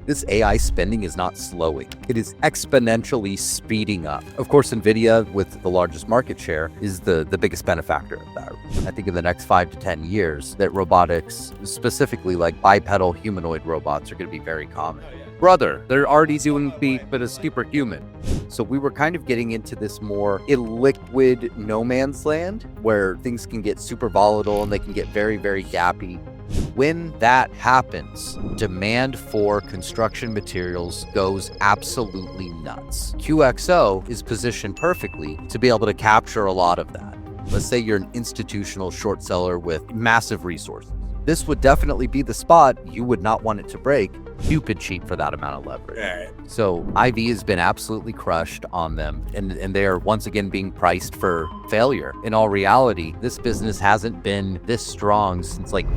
This AI spending is not slowing. It is exponentially speeding up. Of course, Nvidia, with the largest market share, is the biggest benefactor of that. I think in the next 5 to 10 years that robotics, specifically like bipedal humanoid robots, are going to be very common. Brother, they're already doing beef, but a superhuman. So we were kind of getting into this more illiquid no man's land where things can get super volatile and they can get very, very gappy. When that happens, demand for construction materials goes absolutely nuts. QXO is positioned perfectly to be able to capture a lot of that. Let's say you're an institutional short seller with massive resources. This would definitely be the spot you would not want it to break. Stupid cheap for that amount of leverage. Right. So IV has been absolutely crushed on them, and they are once again being priced for failure. In all reality, this business hasn't been this strong since like...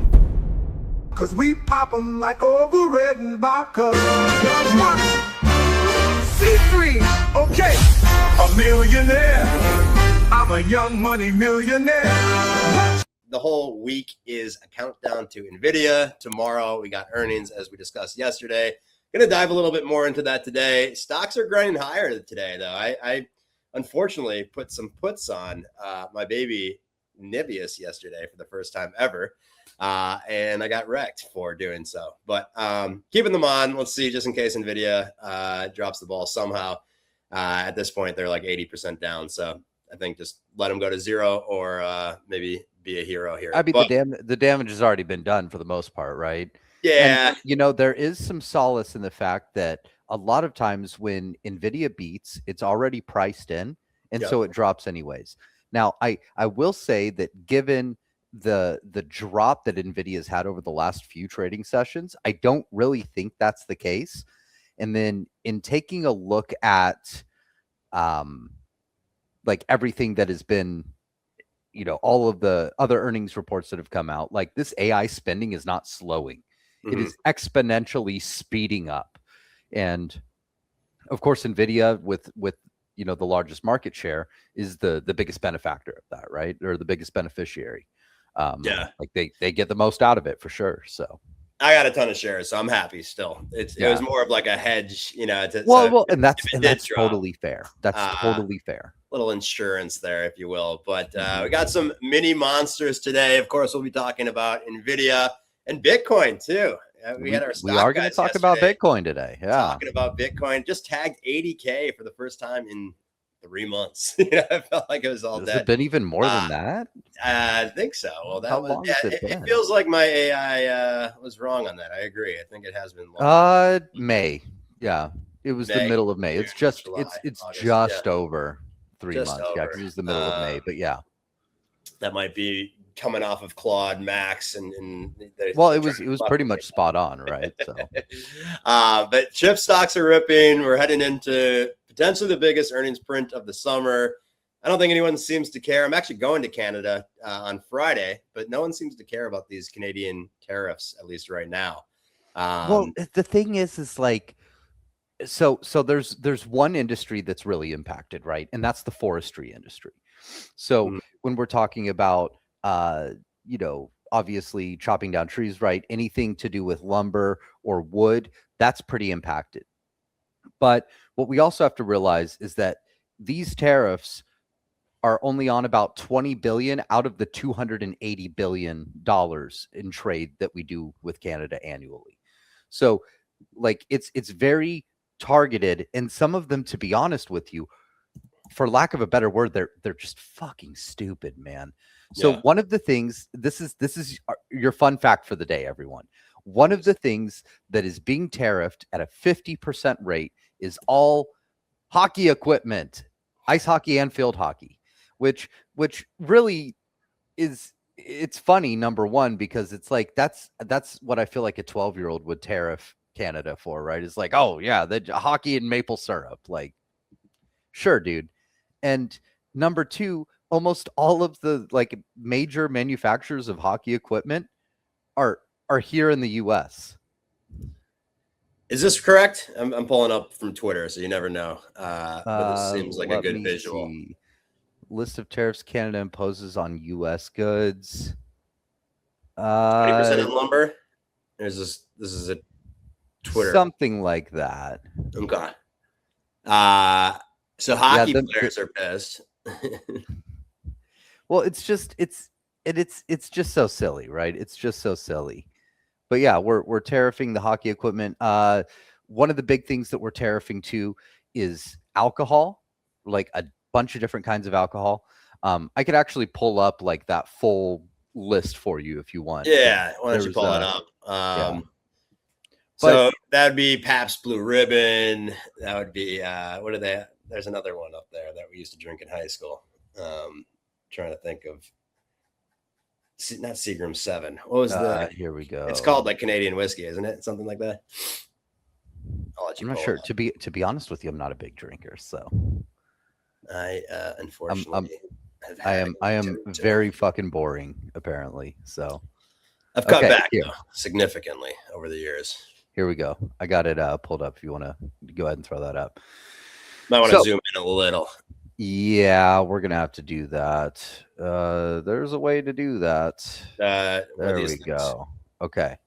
Cause we pop 'em like over red and vodka. C3, okay, a millionaire. I'm a young money millionaire. The whole week is a countdown to Nvidia. Tomorrow we got earnings, as we discussed yesterday. Gonna dive a little bit more into that today. Stocks are grinding higher today, though. I unfortunately put some puts on my baby Nibius yesterday for the first time ever. And I got wrecked for doing so. But keeping them on, let's see, just in case Nvidia drops the ball somehow. At this point, they're like 80% down. So I think just let them go to zero or maybe be a hero here. I mean, the damage has already been done for the most part, right? Yeah. And, you know, there is some solace in the fact that a lot of times when Nvidia beats, it's already priced in, and so it drops anyways. Now, I will say that given the drop that Nvidia has had over the last few trading sessions, I don't really think that's the case. And then in taking a look at like everything that has been, you know, all of the other earnings reports that have come out, like this AI spending is not slowing. It is exponentially speeding up. And of course, Nvidia with you know, the largest market share is the biggest benefactor of that, right? Or the biggest beneficiary. Like they get the most out of it for sure. So I got a ton of shares, so I'm happy still. It was more of like a hedge, you know. Well, and that's totally fair. That's totally fair. Little insurance there, if you will. But we got some mini monsters today. Of course, we'll be talking about Nvidia and Bitcoin too. We had our stock. We are going to talk about Bitcoin today. Yeah, talking about Bitcoin. Just tagged 80K for the first time in 3 months. You know, I felt like it was all dead. Has it been even more than that? I think so. Well, How long has it been? It feels like my AI was wrong on that. I agree. I think it has been long. May. Yeah, it was the middle of May. It's just July, it's August, just over 3 months. Yeah, because it was the middle of May. But yeah, that might be coming off of Claude Max and well, it was pretty much spot on, right? So but chip stocks are ripping. We're heading into potentially the biggest earnings print of the summer. I don't think anyone seems to care. I'm actually going to Canada on Friday, but no one seems to care about these Canadian tariffs, at least right now. Well, the thing is like, so there's one industry that's really impacted, right? And that's the forestry industry. So when we're talking about, you know, obviously chopping down trees, right? Anything to do with lumber or wood, that's pretty impacted. But what we also have to realize is that these tariffs are only on about 20 billion out of the $280 billion in trade that we do with Canada annually. So like it's very targeted, and some of them, to be honest with you, for lack of a better word, they're just fucking stupid, man. So one of the things, this is your fun fact for the day, everyone. One of the things that is being tariffed at a 50% rate is all hockey equipment, ice hockey and field hockey, which really is, it's funny, number one, because it's like that's what I feel like a 12-year-old would tariff Canada for, right? It's like, oh yeah, the hockey and maple syrup, like, sure, dude. And number two, almost all of the like major manufacturers of hockey equipment are here in the US. Is this correct? I'm pulling up from Twitter, so you never know. But this seems like a good visual. See. List of tariffs Canada imposes on US goods. 20% on lumber. This is it. Twitter. Something like that. Okay. So hockey players are pissed. Well, it's just so silly, right? It's just so silly. But yeah, we're tariffing the hockey equipment. One of the big things that we're tariffing too is alcohol, like a bunch of different kinds of alcohol. I could actually pull up like that full list for you if you want. Yeah, why don't you pull it up? Yeah. So that would be Pabst Blue Ribbon. That would be what are they? There's another one up there that we used to drink in high school. Trying to think of, not Seagram 7. What was the? Here we go. It's called like Canadian whiskey, isn't it? Something like that. I'll let you. I'm not sure. To be honest with you, I'm not a big drinker, so I unfortunately I am very fucking boring, apparently. So I've cut back significantly over the years. Here we go. I got it pulled up. If you want to go ahead and throw that up, might want to zoom in a little. Yeah, we're gonna have to do that. There's a way to do that. There we go. Okay.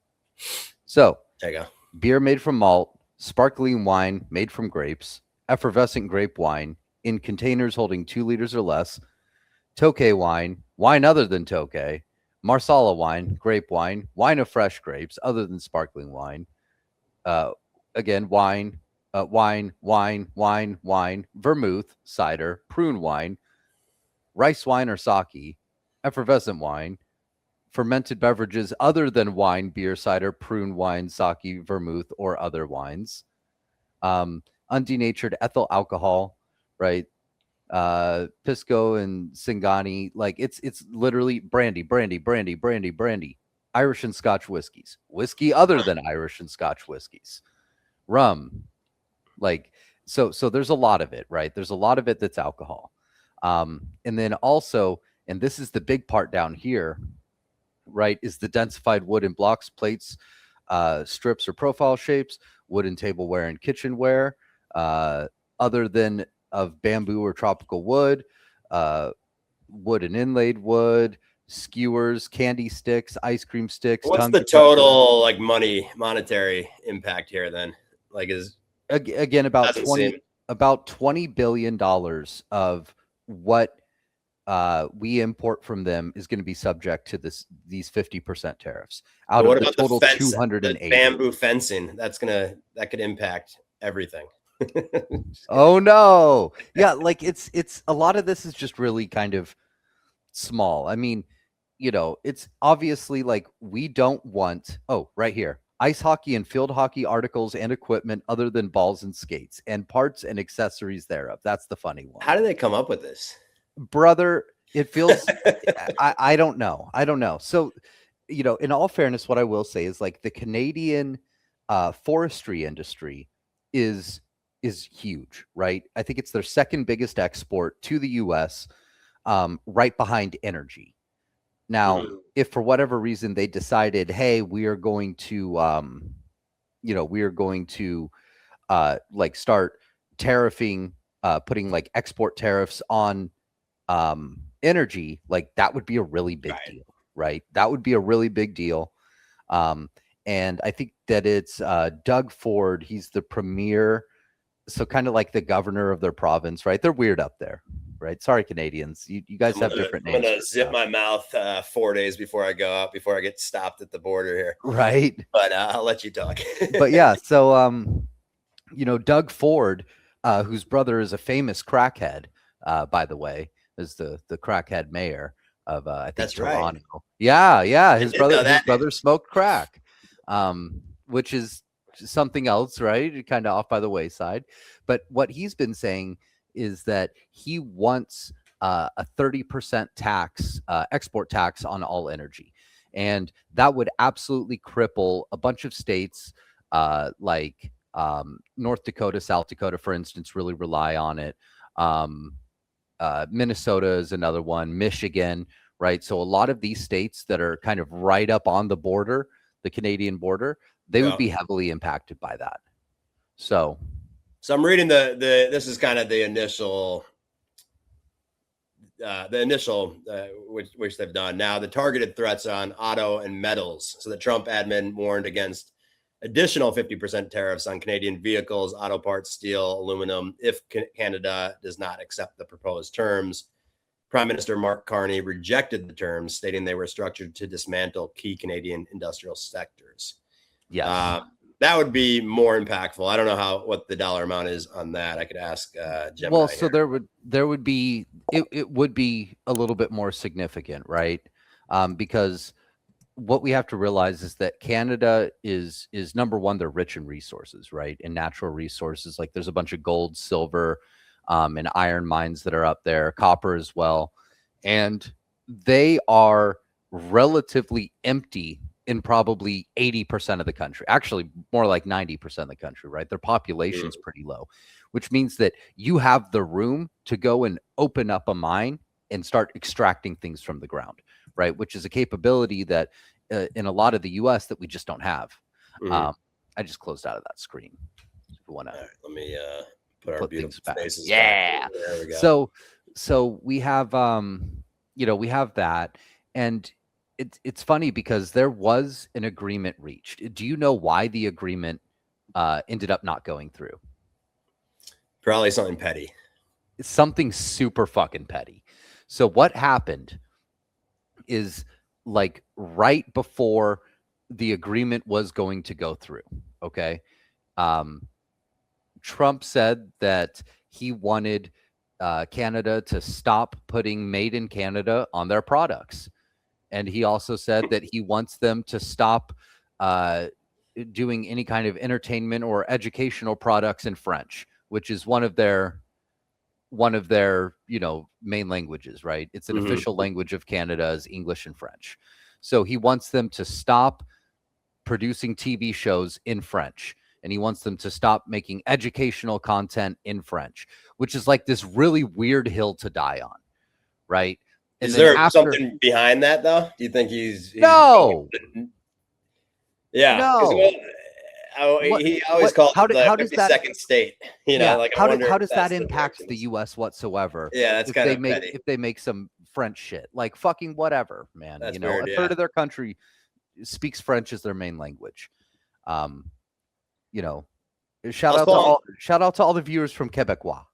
So there you go. Beer made from malt, sparkling wine made from grapes, effervescent grape wine in containers holding 2 liters or less, Tokay wine, wine other than Tokay, Marsala wine, grape wine, wine of fresh grapes other than sparkling wine. Again, wine, vermouth, cider, prune wine, rice wine or sake, effervescent wine, fermented beverages other than wine, beer, cider, prune wine, sake, vermouth, or other wines, undenatured ethyl alcohol, right? Pisco and Singani, like it's literally brandy, Irish and Scotch whiskeys, whiskey other than Irish and Scotch whiskeys, rum, like so there's a lot of it, right? There's a lot of it that's alcohol. And then also, and this is the big part down here, right, is the densified wood and blocks, plates, strips or profile shapes, wooden tableware and kitchenware, other than of bamboo or tropical wood, wood and inlaid wood, skewers, candy sticks, ice cream sticks. What's the total like monetary impact here then? Like is again about $20 billion of what we import from them is going to be subject to these 50% tariffs out of the total 280. Bamboo fencing, that could impact everything. Oh no. Yeah, like it's a lot of this is just really kind of small. I mean, it's obviously like we don't want right here. Ice hockey and field hockey articles and equipment other than balls and skates and parts and accessories thereof. That's the funny one. How do they come up with this? Brother, it feels I don't know. So, in all fairness, what I will say is like the Canadian forestry industry is huge, right? I think it's their second biggest export to the US, right behind energy. Now, if for whatever reason they decided, hey, we are going to like start tariffing, putting like export tariffs on energy, like that would be a really big deal, right? That would be a really big deal. And I think that it's Doug Ford. He's the premier, so kind of like the governor of their province, right? They're weird up there, right? Sorry, Canadians. You guys have different names. I'm going to zip my mouth 4 days before I go out, before I get stopped at the border here. Right. But I'll let you talk. But yeah, so, Doug Ford, whose brother is a famous crackhead, by the way, is the crackhead mayor of, I think, Toronto. Right. Yeah. His brother smoked crack, which is something else, right? Kind of off by the wayside. But what he's been saying is that he wants a 30% tax, export tax on all energy. And that would absolutely cripple a bunch of states like North Dakota, South Dakota, for instance, really rely on it. Minnesota is another one, Michigan, right? So a lot of these states that are kind of right up on the border, the Canadian border, they would be heavily impacted by that. So I'm reading this is kind of the initial which they've done. Now the targeted threats on auto and metals. So the Trump admin warned against additional 50% tariffs on Canadian vehicles, auto parts, steel, aluminum, if Canada does not accept the proposed terms. Prime Minister Mark Carney rejected the terms, stating they were structured to dismantle key Canadian industrial sectors. Yes. That would be more impactful. I don't know what the dollar amount is on that. I could ask Gemini. Well, so there would be it would be a little bit more significant, right? Because what we have to realize is that Canada is number one. They're rich in resources, right? In natural resources, like there's a bunch of gold, silver, and iron mines that are up there, copper as well, and they are relatively empty in probably 80% of the country, actually more like 90% of the country, right? Their population's pretty low, which means that you have the room to go and open up a mine and start extracting things from the ground, right? Which is a capability that in a lot of the US that we just don't have. I just closed out of that screen. If you want to, let me put our beautiful faces back. There we go. So we have, we have that, and it's funny because there was an agreement reached. Do you know why the agreement ended up not going through? Probably something petty. It's something super fucking petty. So what happened is, like, right before the agreement was going to go through, okay, Trump said that he wanted Canada to stop putting "Made in Canada" on their products. And he also said that he wants them to stop doing any kind of entertainment or educational products in French, which is one of their main languages, right? It's an official language of Canada is English and French. So he wants them to stop producing TV shows in French, and he wants them to stop making educational content in French, which is like this really weird hill to die on, right? And is there something behind that, though? Do you think he's no? Yeah, no. He always calls it the second state. How does that impact the U.S. whatsoever? Yeah, that's kind of petty. If they make some French shit, like fucking whatever, man. That's weird, a third of their country speaks French as their main language. Shout out to all the viewers from Quebecois.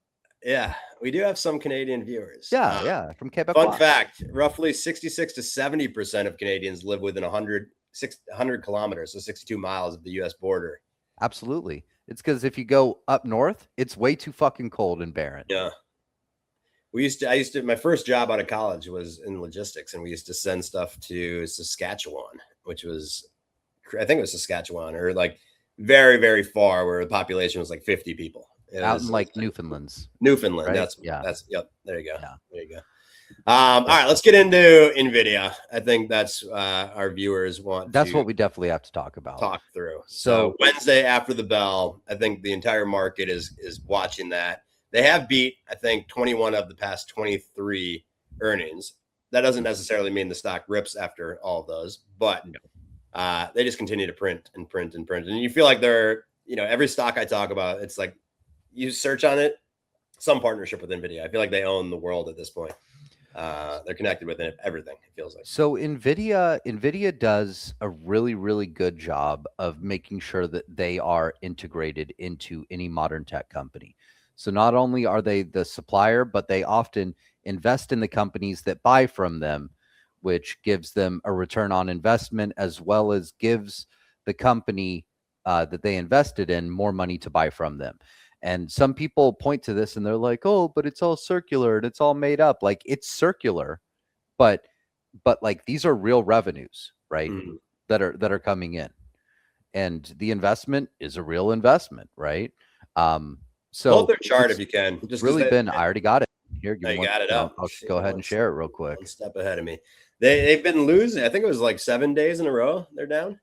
Yeah, we do have some Canadian viewers. Yeah, from Quebec. Fun fact, roughly 66 to 70% of Canadians live within 100 kilometers, so 62 miles of the U.S. border. Absolutely. It's because if you go up north, it's way too fucking cold and barren. Yeah. My first job out of college was in logistics, and we used to send stuff to Saskatchewan, which was, I think it was Saskatchewan, or like very, very far, where the population was like 50 people. Out in like Newfoundland. Right? Yep. There you go. Yeah. There you go. All right, let's get into Nvidia. I think that's our viewers want. That's what we definitely have to talk through. So Wednesday after the bell, I think the entire market is watching that. They have beat, I think, 21 of the past 23 earnings. That doesn't necessarily mean the stock rips after all of those, but they just continue to print and print and print. And you feel like they're, every stock I talk about, it's like, you search on it, some partnership with Nvidia. I feel like they own the world at this point. They're connected with everything, it feels like. So Nvidia does a really, really good job of making sure that they are integrated into any modern tech company. So not only are they the supplier, but they often invest in the companies that buy from them, which gives them a return on investment, as well as gives the company that they invested in more money to buy from them. And some people point to this and they're like, oh, but it's all circular and it's all made up. Like, it's circular, but like, these are real revenues, right? That are coming in, and the investment is a real investment, right? So pull up their chart if you can. Just really I already got it here. You got it up. I'll go ahead and share it real quick. One step ahead of me. They've been losing. I think it was like 7 days in a row. They're down.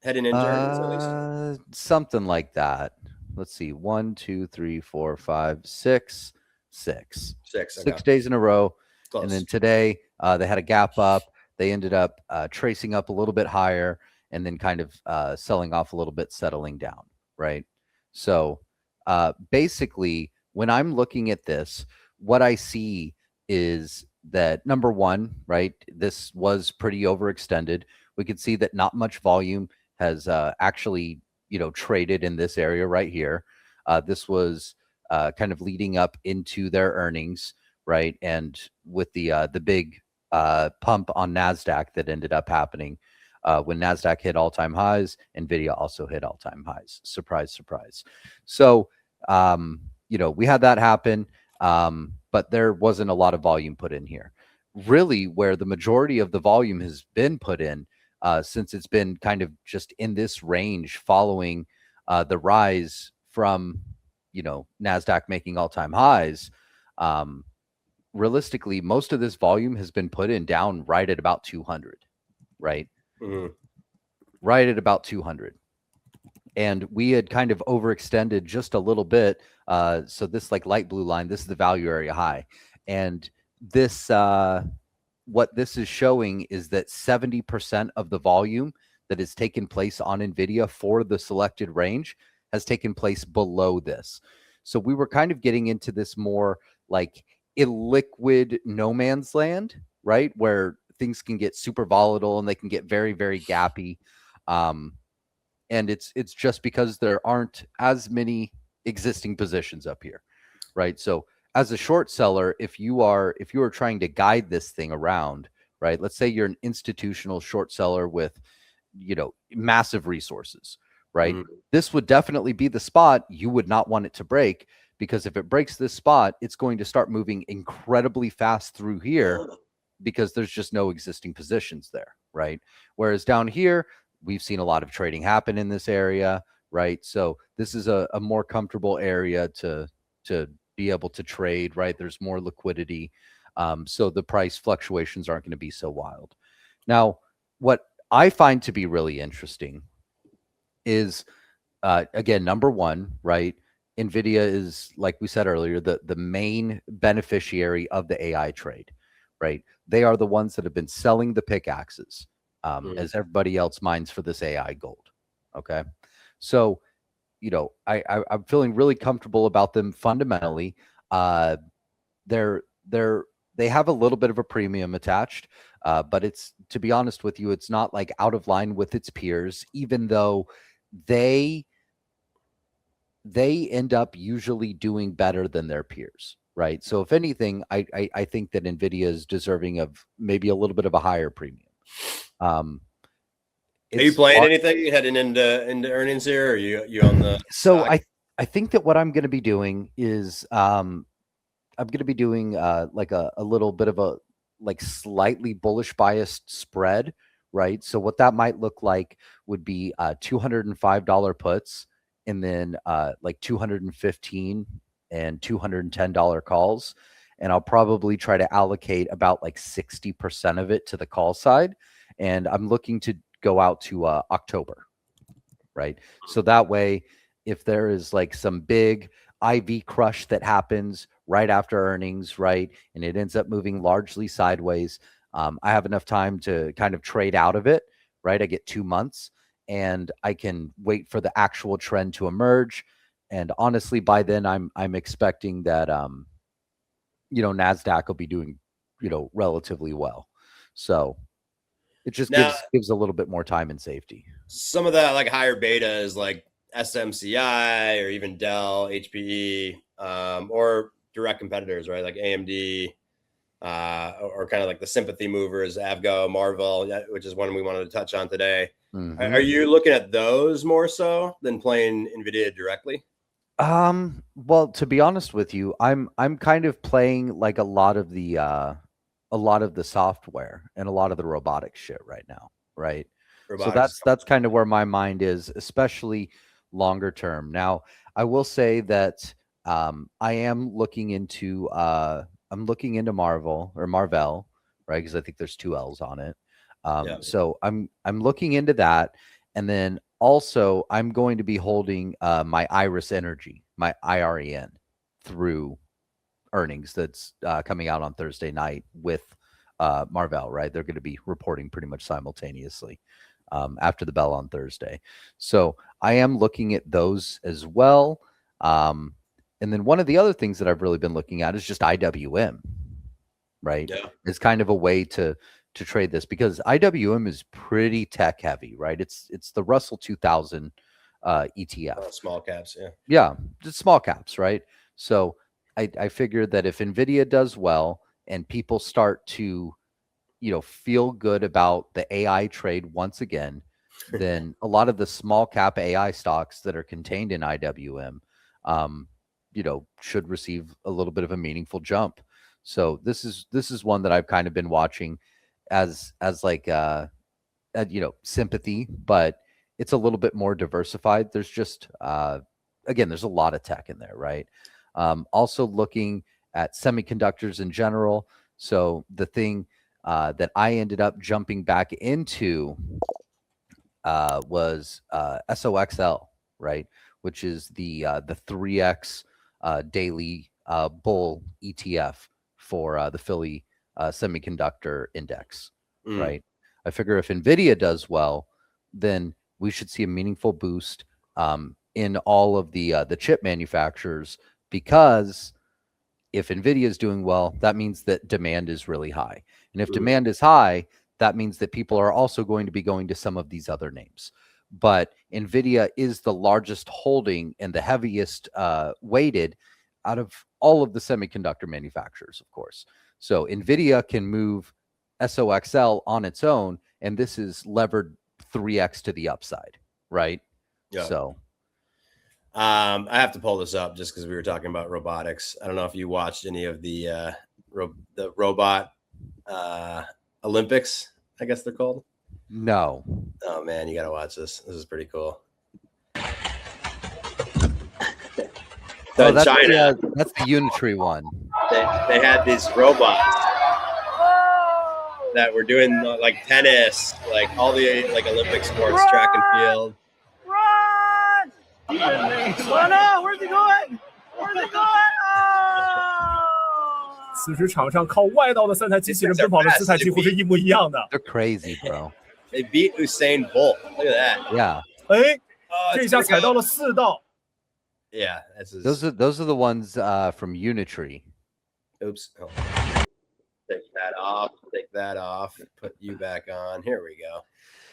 Heading into earnings, at least. Something like that. Let's see. 1, 2, 3, 4, 5, 6. 6 days in a row. Close. And then today they had a gap up. They ended up tracing up a little bit higher and then kind of selling off a little bit, settling down, right? So basically, when I'm looking at this, what I see is that, number one, right, this was pretty overextended. We could see that not much volume has actually, traded in this area right here. This was kind of leading up into their earnings, right? And with the big pump on NASDAQ that ended up happening when NASDAQ hit all-time highs, NVIDIA also hit all-time highs. Surprise, surprise. So, we had that happen, but there wasn't a lot of volume put in here. Really, where the majority of the volume has been put in, since it's been kind of just in this range following the rise from, NASDAQ making all-time highs. Realistically, most of this volume has been put in down right at about 200, right? Mm-hmm. Right at about 200. And we had kind of overextended just a little bit. So this like light blue line, this is the value area high. And this, what this is showing is that 70% of the volume that has taken place on NVIDIA for the selected range has taken place below this. So we were kind of getting into this more like illiquid no man's land, right? Where things can get super volatile and they can get very, very gappy. And it's just because there aren't as many existing positions up here, right? So as a short seller, if you are trying to guide this thing around, right? Let's say you're an institutional short seller with, massive resources, right? Mm-hmm. This would definitely be the spot you would not want it to break, because if it breaks this spot, it's going to start moving incredibly fast through here because there's just no existing positions there, right? Whereas down here, we've seen a lot of trading happen in this area, right? So this is a more comfortable area to be able to trade, right? There's more liquidity. So the price fluctuations aren't going to be so wild. Now, what I find to be really interesting is, again, number one, right? NVIDIA is, like we said earlier, the main beneficiary of the AI trade, right? They are the ones that have been selling the pickaxes as everybody else mines for this AI gold. Okay. So, I'm feeling really comfortable about them fundamentally. They have a little bit of a premium attached, but it's, to be honest with you, it's not like out of line with its peers, even though they end up usually doing better than their peers, right? So if anything, I think that NVIDIA is deserving of maybe a little bit of a higher premium. Are you playing anything heading into earnings here? Or are you on the so stock? I think that what I'm going to be doing is I'm going to be doing like a little bit of a like slightly bullish biased spread, right? So what that might look like would be $205 puts, and then like $215 and $210 calls. And I'll probably try to allocate about like 60% of it to the call side. And I'm looking to go out to October, right? So that way, if there is like some big IV crush that happens right after earnings, right, and it ends up moving largely sideways, I have enough time to kind of trade out of it, right? I get 2 months, and I can wait for the actual trend to emerge. And honestly, by then, I'm expecting that NASDAQ will be doing relatively well. So it just gives a little bit more time and safety. Some of that like higher beta is like SMCI or even Dell, HPE, or direct competitors, right? Like AMD, or kind of like the sympathy movers, Avgo, Marvell, which is one we wanted to touch on today. Mm-hmm. Are you looking at those more so than playing NVIDIA directly? Well, to be honest with you, I'm kind of playing like a lot of the software and a lot of the robotics shit right now, right? Robotics. So that's kind of where my mind is, especially longer term. Now, I will say that I am looking into Marvell, right? Because I think there's 2 L's on it. So I'm looking into that, and then also I'm going to be holding my Iris Energy, my IREN, through earnings that's coming out on Thursday night with Marvell, right? They're going to be reporting pretty much simultaneously after the bell on Thursday. So I am looking at those as well. And then one of the other things that I've really been looking at is just IWM, right? Yeah. It's kind of a way to to trade this because IWM is pretty tech heavy, right? It's the Russell 2000 ETF. Small caps, yeah. Yeah, just small caps, right? So I figured that if Nvidia does well and people start to, feel good about the AI trade once again, then a lot of the small cap AI stocks that are contained in IWM, should receive a little bit of a meaningful jump. So this is one that I've kind of been watching as like sympathy, but it's a little bit more diversified. There's just again, there's a lot of tech in there, right? Also looking at semiconductors in general. So the thing that I ended up jumping back into was SOXL, right? Which is the 3X daily bull ETF for the Philly Semiconductor Index, right? I figure if Nvidia does well, then we should see a meaningful boost in all of the chip manufacturers, because if Nvidia is doing well, that means that demand is really high. And if demand is high, that means that people are also going to be going to some of these other names. But Nvidia is the largest holding and the heaviest weighted out of all of the semiconductor manufacturers, of course. So Nvidia can move SOXL on its own, and this is levered 3x to the upside, right? Yeah. So I have to pull this up just because we were talking about robotics. I don't know if you watched any of the robot Olympics, I guess they're called. no. Oh man, you got to watch this. This is pretty cool. So in China, that's the Unitree one. They had these robots that were doing like tennis, like all the like Olympic sports, track and field. Run! Oh no! Where's he going? Where's he going? Oh! 此时场上靠外道的3台机器人奔跑的姿态几乎是一模一样的。 They're crazy, bro. They beat Usain Bolt. Look at that. Yeah. 哎，这下踩到了4道。 Yeah, that's those are the ones from Unitree. Oops. Oh. Take that off. Take that off. Put you back on. Here we go.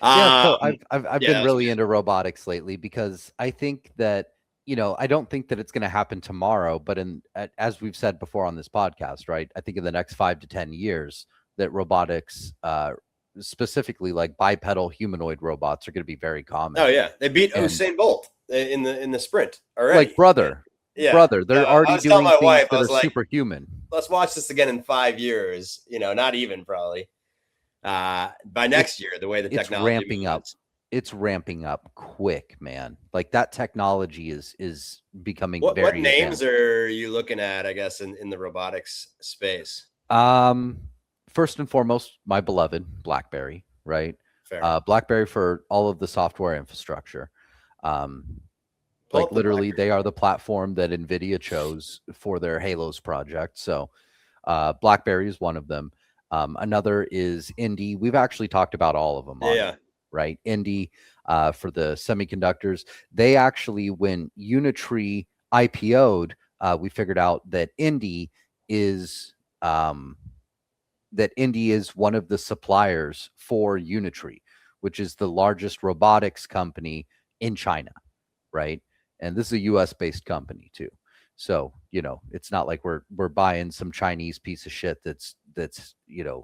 Yeah, so I've been really into robotics lately because I think that, I don't think that it's going to happen tomorrow, but as we've said before on this podcast, right? I think in the next 5 to 10 years that robotics, specifically like bipedal humanoid robots, are going to be very common. Oh yeah, they beat Usain Bolt in the sprint already. Like brother. Yeah. Brother, they're already doing things that are like, superhuman. Let's watch this again in 5 years. Not even probably. By next year, the way the technology ramping up. It's ramping up quick, man. Like that technology is becoming very What names advanced. are you looking at, I guess, in the robotics space? First and foremost, my beloved BlackBerry, right? Fair. BlackBerry for all of the software infrastructure. Like literally they are the platform that Nvidia chose for their Halos project. So BlackBerry is one of them. Another is INDI. We've actually talked about all of them. Yeah. Right. INDI for the semiconductors. They actually, when Unitree IPO'd, we figured out that INDI is one of the suppliers for Unitree, which is the largest robotics company in China. Right. And this is a US based company too. So, it's not like we're buying some Chinese piece of shit that's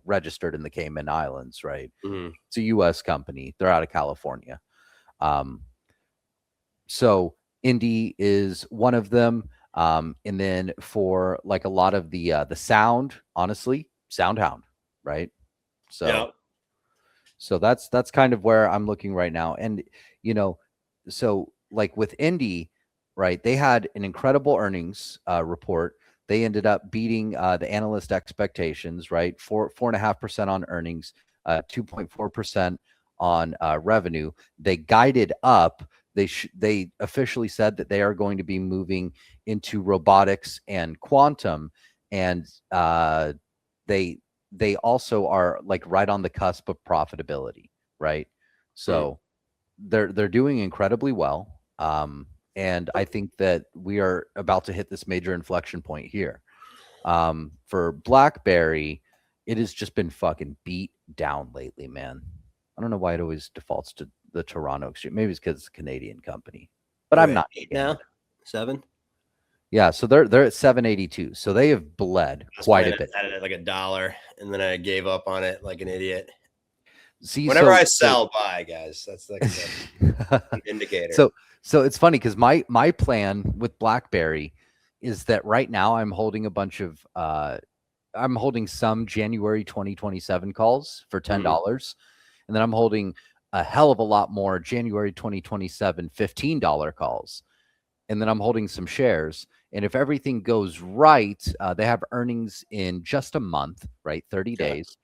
registered in the Cayman Islands, right? Mm-hmm. It's a US company. They're out of California. So INDI is one of them. And then for like a lot of the sound, honestly, SoundHound, right? So yeah. So that's kind of where I'm looking right now. And so like with INDI, right, they had an incredible earnings report. They ended up beating the analyst expectations, right? 4.5% on earnings, 2.4% on revenue. They guided up. They officially said that they are going to be moving into robotics and quantum, and they also are like right on the cusp of profitability, right? So they're doing incredibly well. And I think that we are about to hit this major inflection point here. For BlackBerry, it has just been fucking beat down lately, man. I don't know why it always defaults to the Toronto Exchange. Maybe it's because it's a Canadian company, but I'm not 8 now. 7. Yeah, so they're at 782. So they have bled quite a bit. I had it like $1, and then I gave up on it like an idiot. See, whenever I sell, buy, guys. That's like an indicator. So it's funny because my plan with BlackBerry is that right now I'm holding a bunch of I'm holding some January 2027 calls for $10, and then I'm holding a hell of a lot more January 2027 $15 calls, and then I'm holding some shares. And if everything goes right, they have earnings in just a month, right? 30 days.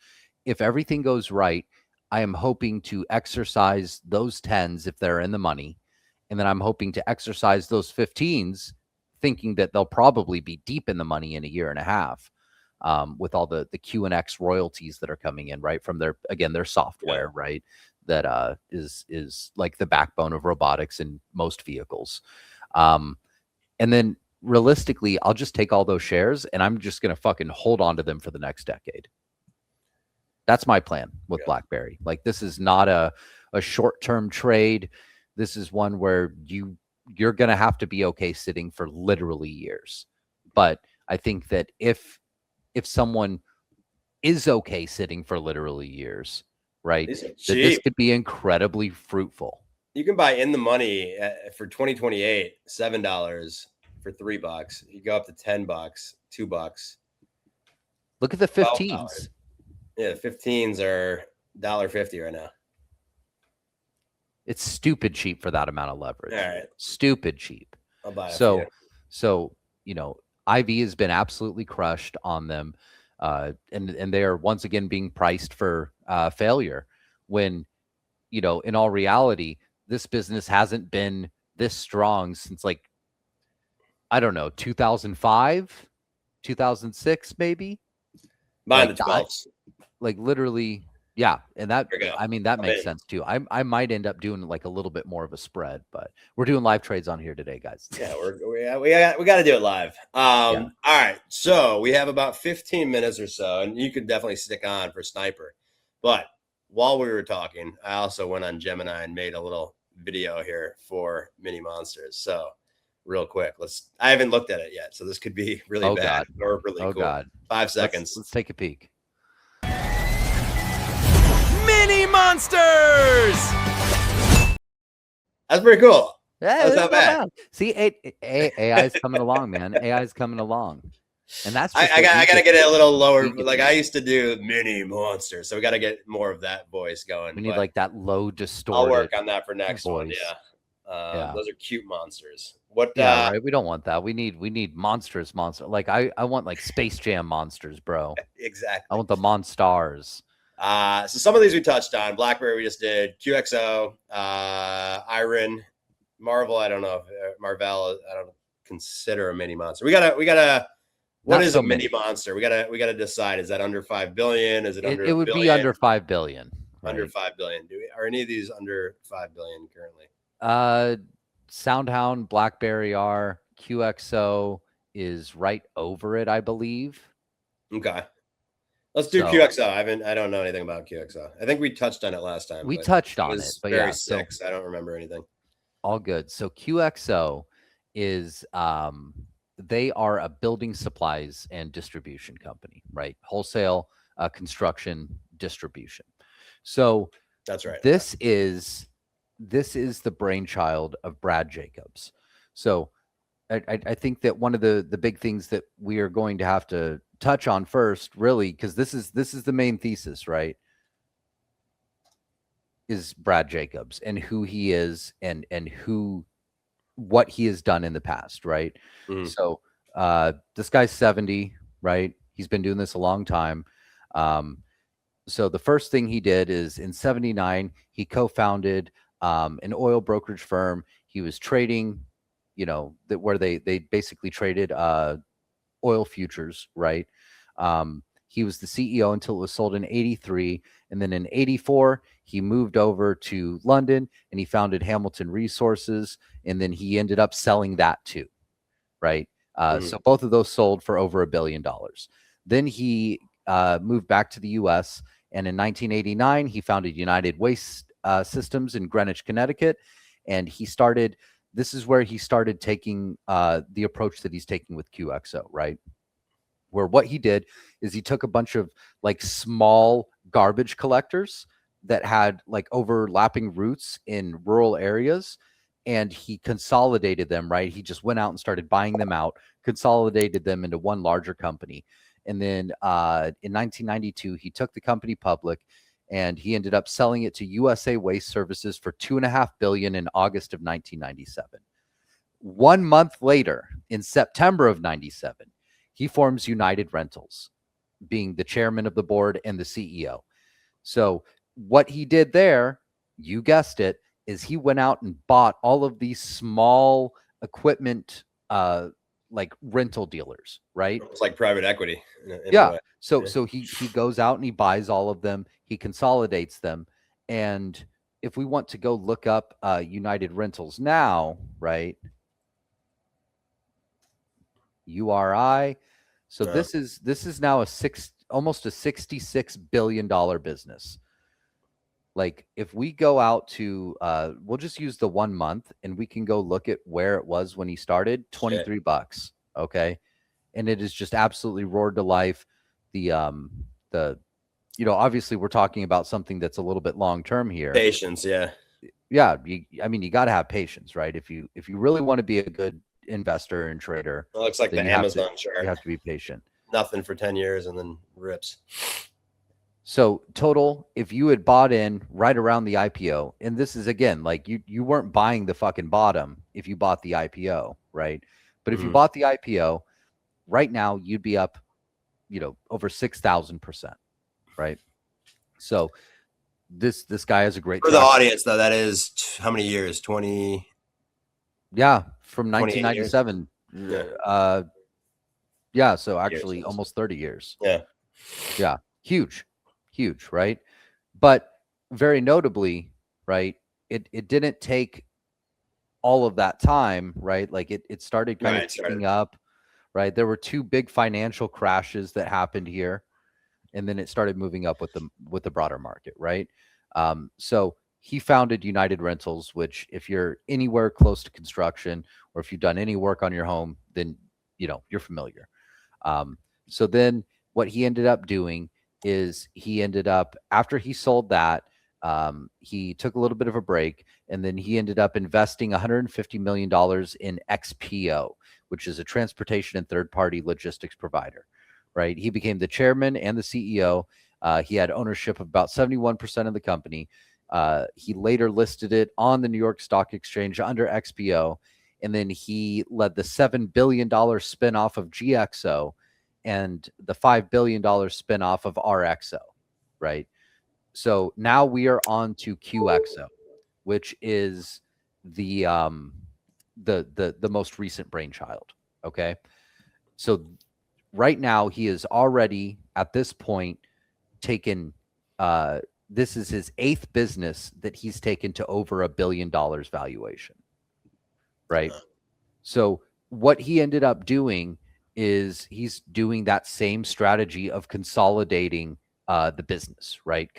If everything goes right, I am hoping to exercise those 10s if they're in the money. And then I'm hoping to exercise those 15s, thinking that they'll probably be deep in the money in a year and a half, with all the QNX royalties that are coming in, right? From their software, right? That is like the backbone of robotics in most vehicles. And then realistically, I'll just take all those shares and I'm just going to fucking hold on to them for the next decade. That's my plan with BlackBerry. Like, this is not a short-term trade. This is one where you're going to have to be okay sitting for literally years. But I think that if someone is okay sitting for literally years, right, that this could be incredibly fruitful. You can buy in the money for 2028, $7 for $3. You go up to $10, $2. Look at the 15s. Yeah, the 15s are $1.50 right now. It's stupid cheap for that amount of leverage. All right. Stupid cheap. I'll buy it. So, you know, IV has been absolutely crushed on them. And they are once again being priced for failure when, you know, in all reality, this business hasn't been this strong since, like, I don't know, 2005, 2006, maybe. Buying the 12s. Like literally, yeah. And that, I mean, that makes sense too. I might end up doing like a little bit more of a spread, but we're doing live trades on here today, guys. Yeah, we got to do it live. All right. So we have about 15 minutes or so, and you could definitely stick on for Sniper. But while we were talking, I also went on Gemini and made a little video here for Mini Monsters. So real quick, I haven't looked at it yet, so this could be really bad or really cool. God. 5 seconds. Let's take a peek. Mini Monsters! That's pretty cool. Yeah, that's not bad. See, AI is coming along, man. AI is coming along. And that's I gotta get it a little lower. Like, I used to do Mini Monsters, so we got to get more of that voice going. We need like that low distorted. I'll work on that for next one. Yeah. Those are cute monsters. What? Yeah, right. We don't want that. We need monster. Like I want like Space Jam monsters, bro. Exactly. I want the Monstars. So some of these we touched on. BlackBerry we just did. QXO, Iron, Marvel. I don't know if Marvell. I don't consider a mini monster. We gotta. What is a mini monster? We gotta decide. Is that under 5 billion? Is it under? It would be under 5 billion. Right? Under 5 billion. Are any of these under 5 billion currently? SoundHound, BlackBerry are. QXO is right over it, I believe. Okay. Let's do QXO. I don't know anything about QXO. I think we touched on it last time. We touched on it, but very sick. I don't remember anything. All good. So QXO is they are a building supplies and distribution company, right? Wholesale, construction, distribution. So that's right. This is the brainchild of Brad Jacobs. So I think that one of the big things that we are going to have to touch on first, really, because this is the main thesis, right? Is Brad Jacobs and who he is and what he has done in the past, right? So this guy's 70, right? He's been doing this a long time. So the first thing he did is in 79, he co-founded an oil brokerage firm. He was trading, where they basically traded oil futures, right? He was the CEO until it was sold in 83. And then in 84, he moved over to London and he founded Hamilton Resources. And then he ended up selling that too, right? So both of those sold for over $1 billion. Then he moved back to the U.S. And in 1989, he founded United Waste Systems in Greenwich, Connecticut. And this is where he started taking the approach that he's taking with QXO, right? Where what he did is he took a bunch of like small garbage collectors that had like overlapping routes in rural areas, and he consolidated them, right? He just went out and started buying them out, consolidated them into one larger company. And then in 1992, he took the company public, and he ended up selling it to USA Waste Services for $2.5 billion in August of 1997. 1 month later, in September of 97, he forms United Rentals, being the chairman of the board and the CEO. So what he did there, you guessed it, is he went out and bought all of these small equipment like rental dealers, right? It's like private equity. Yeah. So he goes out and he buys all of them. He consolidates them. And if we want to go look up United Rentals now, right? URI. So this is now almost a $66 billion business. Like if we go out to, we'll just use the 1 month, and we can go look at where it was when he started. $23. Okay. And it is just absolutely roared to life. Obviously we're talking about something that's a little bit long-term here. Patience. Yeah. Yeah. You got to have patience, right? If you really want to be a good investor and trader, it looks like the Amazon chart. You have to be patient. Nothing for 10 years and then rips. So total, if you had bought in right around the IPO, and this is again, like you weren't buying the fucking bottom if you bought the IPO, right? But if you bought the IPO right now, you'd be up, over 6,000%, right? So this guy has a great for the audience though. That is how many years? 20. Yeah, from 1997. Yeah. So actually, almost 30 years. Yeah. Huge, right? But very notably, right? It didn't take all of that time, right? Like it started kind of ticking up, right? There were two big financial crashes that happened here, and then it started moving up with the broader market, right? So he founded United Rentals, which if you're anywhere close to construction or if you've done any work on your home, then you're familiar. So then what he ended up doing is after he sold that, he took a little bit of a break, and then he ended up investing $150 million in XPO, which is a transportation and third-party logistics provider, right? He became the chairman and the CEO. He had ownership of about 71% of the company. He later listed it on the New York Stock Exchange under XPO, and then he led the $7 billion spinoff of GXO and the $5 billion spinoff of RXO, right? So now we are on to QXO, which is the most recent brainchild. Okay. So right now he is already at this point taken, this is his 8th business that he's taken to over $1 billion valuation. Right. So what he ended up doing is he's doing that same strategy of consolidating the business, right?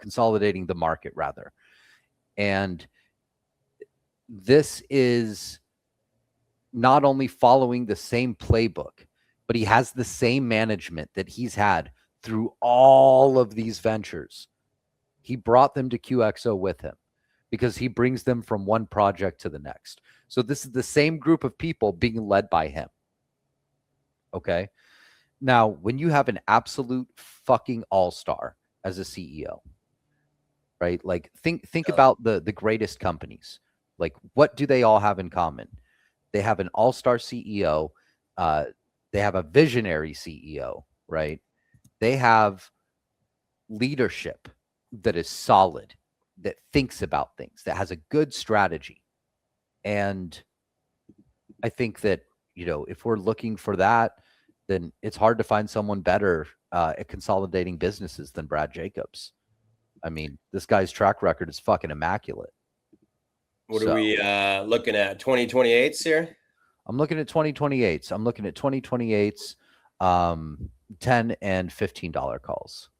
Consolidating the market rather. And this is not only following the same playbook, but he has the same management that he's had through all of these ventures. He brought them to QXO with him because he brings them from one project to the next. So this is the same group of people being led by him. Okay. Now, when you have an absolute fucking all-star as a CEO, right? Like think about the greatest companies. Like what do they all have in common? They have an all-star CEO. They have a visionary CEO, right? They have leadership that is solid, that thinks about things, that has a good strategy. And I think that, if we're looking for that, then it's hard to find someone better at consolidating businesses than Brad Jacobs. I mean, this guy's track record is fucking immaculate. What are we looking at? 2028s here? I'm looking at 2028s. $10 and $15 calls.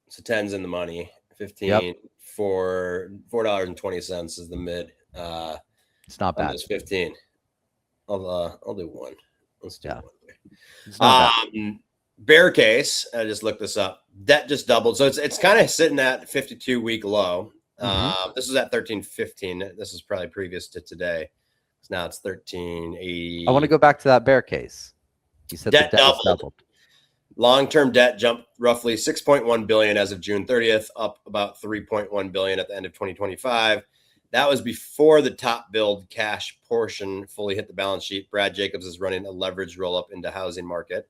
So 10's in the money. 15 Yep. for $4.20 is the mid. It's not On bad. those 15. I'll do one. Let's do one. It's not bad. Bear case. I just looked this up. Debt just doubled, so it's kind of sitting at 52-week low. This was at 13.15. This is probably previous to today. So now it's 13.80. I want to go back to that bear case. You said debt the debt doubled. Long-term debt jumped roughly 6.1 billion as of June 30th, up about 3.1 billion at the end of 2025. That was before the top build cash portion fully hit the balance sheet. Brad Jacobs is running a leverage roll-up into housing market.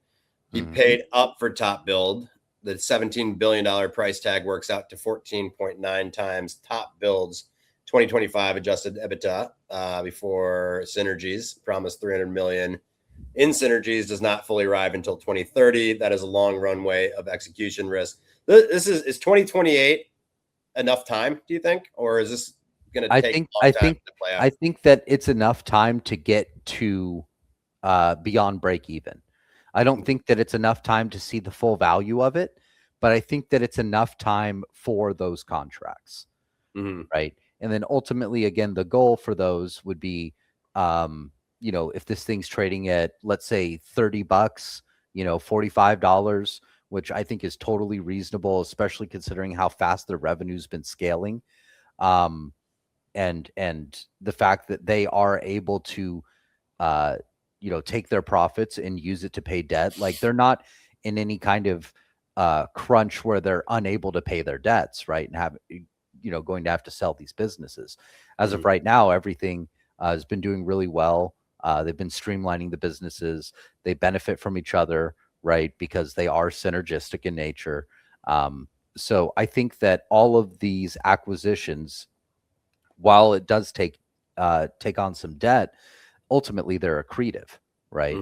He paid up for top build. The $17 billion price tag works out to 14.9 times top build's 2025 adjusted EBITDA before synergies. Promised 300 million in synergies, does not fully arrive until 2030. That is a long runway of execution risk. This is 2028 enough time, do you think? Or is this going to take a long time to play out? I think that it's enough time to get to beyond break even. I don't think that it's enough time to see the full value of it, but I think that it's enough time for those contracts, right? And then ultimately, again, the goal for those would be, if this thing's trading at, let's say, $30, $45, which I think is totally reasonable, especially considering how fast their revenue's been scaling, and the fact that they are able to take their profits and use it to pay debt. Like, they're not in any kind of crunch where they're unable to pay their debts, right? And have going to have to sell these businesses. As of right now, everything has been doing really well. They've been streamlining the businesses. They benefit from each other, right? Because they are synergistic in nature. So I think that all of these acquisitions, while it does take on some debt, ultimately they're accretive, right?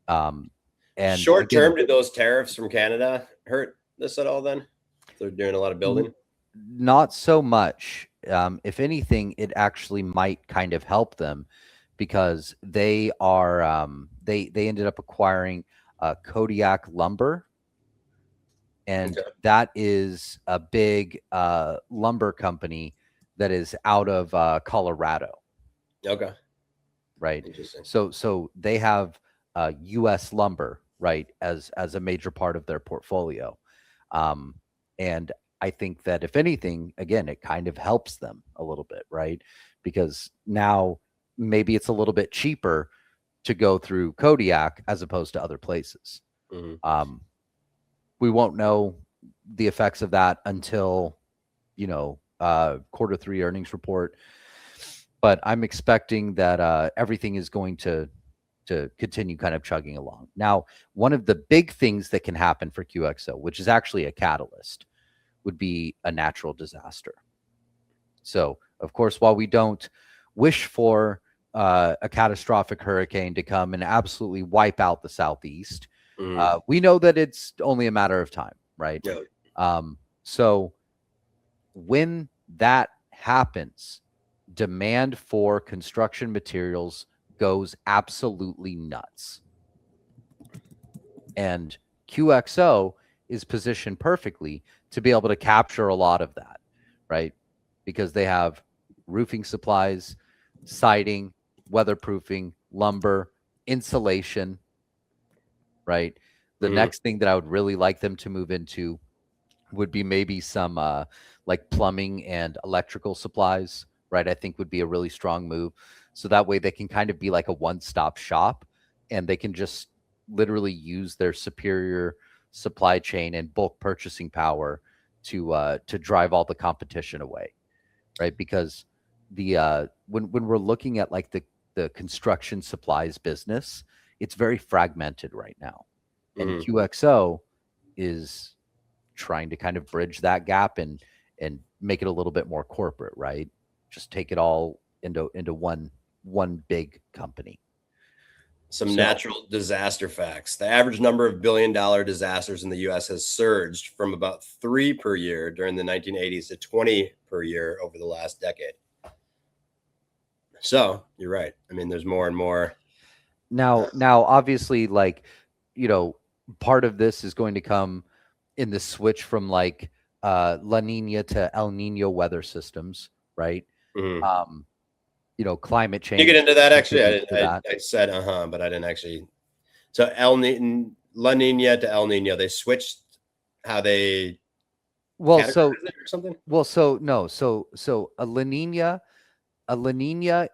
And short term, did those tariffs from Canada hurt this at all then? They're doing a lot of building? Not so much. If anything, it actually might kind of help them, because they are they ended up acquiring Kodiak Lumber, and that is a big lumber company that is out of Colorado. Okay. Right. Interesting. So they have U.S. lumber, right, as a major part of their portfolio, and I think that if anything, again, it kind of helps them a little bit, right? Because now maybe it's a little bit cheaper to go through Kodiak as opposed to other places. We won't know the effects of that until Q3 earnings report. But I'm expecting that everything is going to continue kind of chugging along. Now, one of the big things that can happen for QXO, which is actually a catalyst, would be a natural disaster. So, of course, while we don't wish for a catastrophic hurricane to come and absolutely wipe out the Southeast, we know that it's only a matter of time, right? Yeah. So when that happens, demand for construction materials goes absolutely nuts. And QXO is positioned perfectly to be able to capture a lot of that, right? Because they have roofing supplies, siding, weatherproofing, lumber, insulation, right? The next thing that I would really like them to move into would be maybe some like plumbing and electrical supplies, right? I think would be a really strong move. So that way they can kind of be like a one-stop shop, and they can just literally use their superior supply chain and bulk purchasing power to drive all the competition away, right? Because the when we're looking at like the construction supplies business, it's very fragmented right now, and QXO is trying to kind of bridge that gap and make it a little bit more corporate, right? Just take it all into one big company. Some natural disaster facts. The average number of billion-dollar disasters in the U.S. has surged from about 3 per year during the 1980s to 20 per year over the last decade. So you're right. I mean, there's more and more. Now, obviously, like, part of this is going to come in the switch from like La Nina to El Nino weather systems, right? Mhm. You know, climate change. You get into that actually. that. I said but I didn't actually. So La Nina to El Nino, they switched how they well, so categorize it or something. well, so no, so a La Nina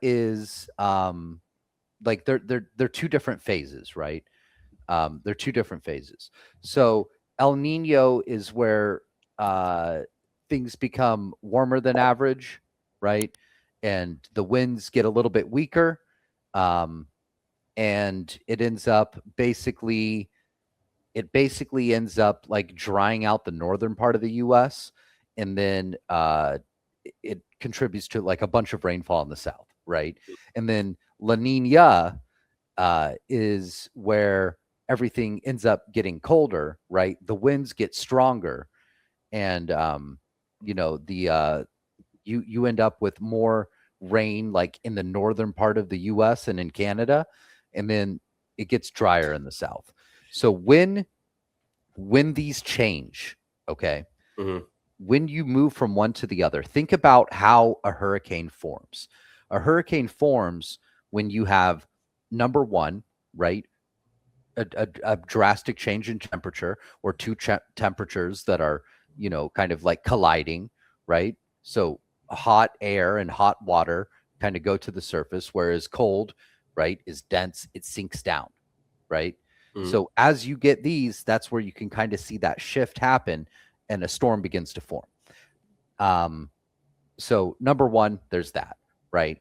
is like they're two different phases, right? They're two different phases. So El Nino is where things become warmer than average, right? And the winds get a little bit weaker. And it ends up basically ends up like drying out the northern part of the US, and then it contributes to like a bunch of rainfall in the south, right? And then La Nina is where everything ends up getting colder, right? The winds get stronger, and you know, you end up with more rain like in the northern part of the US and in Canada, and then it gets drier in the south. So when these change, okay, when you move from one to the other, think about how a hurricane forms. A hurricane forms when you have, number one, right, a drastic change in temperature, or two temperatures that are, you know, kind of like colliding, right? So hot air and hot water kind of go to the surface, whereas cold, right, is dense, it sinks down, right? So as you get these, that's where you can kind of see that shift happen and a storm begins to form. So number one, there's that, right?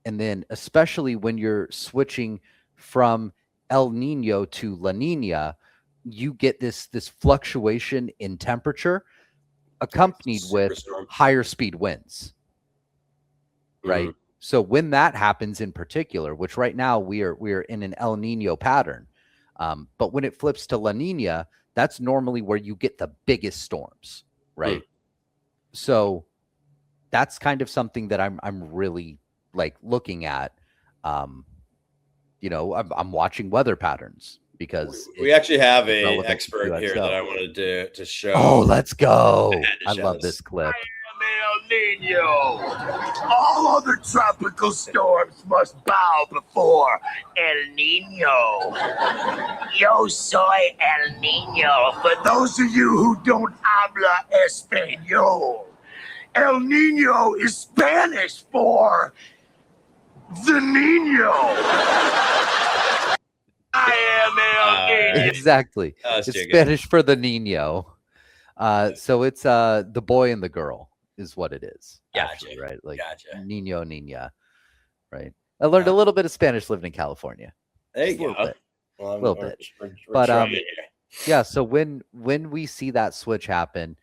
And then especially when you're switching from El Nino to La Nina, you get this fluctuation in temperature accompanied with higher speed winds, right? So when that happens in particular, which right now we are in an El Nino pattern, but when it flips to La Nina, that's normally where you get the biggest storms, right? So that's kind of something that I'm really like looking at. You know, I'm watching weather patterns because we actually have a relevant to expert here QXO. that I wanted to show. Oh, let's go. I show love this. this clip. El Nino. All other tropical storms must bow before El Nino. Yo soy El Nino. For those of you who don't habla español, El Nino is Spanish for the Nino. I am El Nino. Exactly. It's Spanish for the Nino. So it's the boy and the girl is what it is. Actually, right? Like Nino, Nina, right? I learned a little bit of Spanish living in California. There you go. A little bit. But yeah, so when we see that switch happen,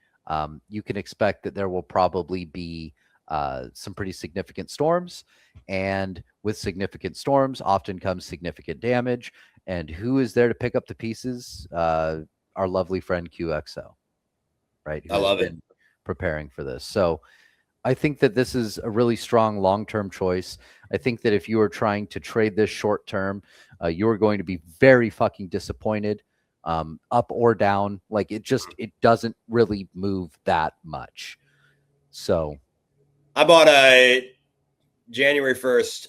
you can expect that there will probably be some pretty significant storms, and with significant storms often comes significant damage. And who is there to pick up the pieces? Our lovely friend QXO, right? I love it. Preparing for this. So I think that this is a really strong long-term choice. I think that if you are trying to trade this short term, you are going to be very fucking disappointed, up or down. Like it doesn't really move that much. So I bought a January 21st,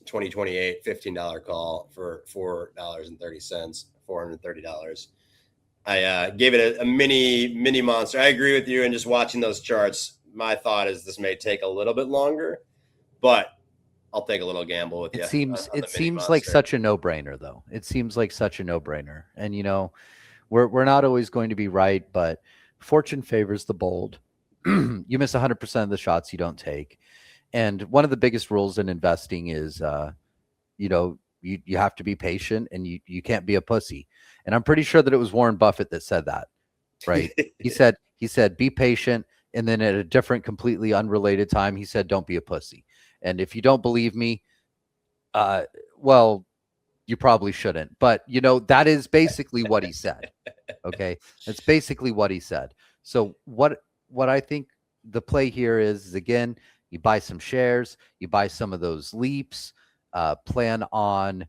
2028, $15 call for $4.30, $430. I gave it a mini monster. I agree with you. And just watching those charts, my thought is this may take a little bit longer, but I'll take a little gamble with you. It seems like such a no-brainer, though. It seems like such a no-brainer. And you know, we're not always going to be right, but fortune favors the bold. You miss 100% of the shots you don't take. And one of the biggest rules in investing is, you know, you have to be patient, and you can't be a pussy. And I'm pretty sure that it was Warren Buffett that said that, right? he said, be patient. And then at a different, completely unrelated time, he said, don't be a pussy. And if you don't believe me, well, you probably shouldn't. But, you know, that is basically what he said. Okay. That's basically what he said. So what I think the play here is, again, you buy some shares, you buy some of those leaps, plan on,